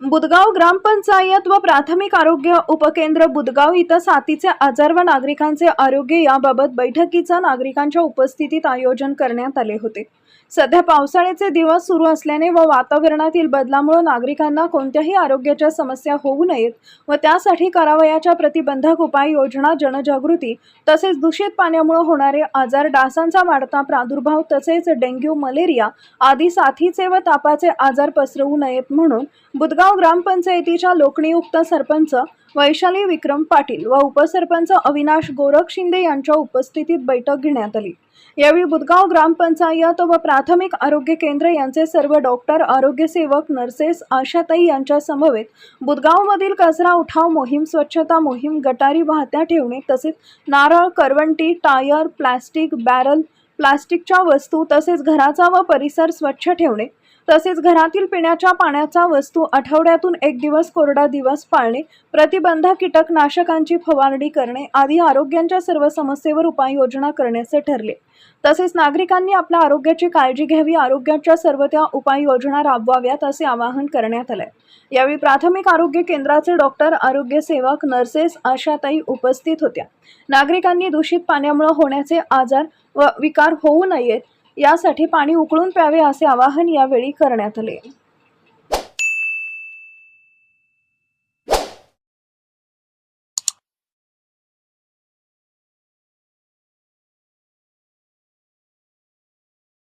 बुदगाव ग्रामपंचायत व प्राथमिक आरोग्य उपकेंद्र बुदगाव इथं साथीचे आजार व नागरिकांचे आरोग्य याबाबत बैठकीचं नागरिकांच्या उपस्थितीत आयोजन करण्यात आले होते। सध्या पावसाळ्याचे दिवस सुरू असल्याने व वातावरणातील बदलामुळे नागरिकांना कोणत्याही आरोग्याच्या समस्या होऊ नयेत व त्यासाठी करावयाच्या प्रतिबंधक उपाययोजना, जनजागृती तसेच दूषित पाण्यामुळे होणारे आजार, डासांचा वाढता प्रादुर्भाव तसेच डेंग्यू, मलेरिया आदी साथीचे व तापाचे आजार पसरवू नयेत म्हणून बुदगाव ग्रामपंचायतीच्या लोकनियुक्त सरपंच वैशाली विक्रम पाटील व उपसरपंच अविनाश गोरख शिंदे यांच्या उपस्थितीत बैठक घेण्यात आली। यावेळी बुदगाव ग्रामपंचायत व प्राथमिक आरोग्य केंद्र यांचे सर्व डॉक्टर, आरोग्य सेवक, नर्सेस, आशाताई यांच्या समवेत बुदगावमधील कचरा उठाव मोहीम, स्वच्छता मोहीम, गटारी वाहत्या ठेवणे तसेच नारळ, करवंटी, टायर, प्लास्टिक, बॅरल, प्लास्टिकच्या वस्तू तसेच घराचा व परिसर स्वच्छ ठेवणे तसेच घरातील पिण्याच्या पाण्याचा वस्तू आठवड्यातून एक दिवस कोरडा दिवस पाळणे, प्रतिबंधक कीटकनाशकांची फवारणी करणे आदी आरोग्याच्या सर्व समस्येवर उपाययोजना करण्याचे ठरले। तसेच नागरिकांनी आपल्या आरोग्याची काळजी घ्यावी, आरोग्याच्या सर्व त्या उपाययोजना राबवाव्यात असे आवाहन करण्यात आले। यावेळी प्राथमिक आरोग्य केंद्राचे डॉक्टर, आरोग्य सेवक, नर्सेस, आशाताई उपस्थित होत्या। नागरिकांनी दूषित पाण्यामुळे होण्याचे आजार व विकार होऊ नयेत यासाठी पाणी उकळून प्यावे असे आवाहन यावेळी करण्यात आले।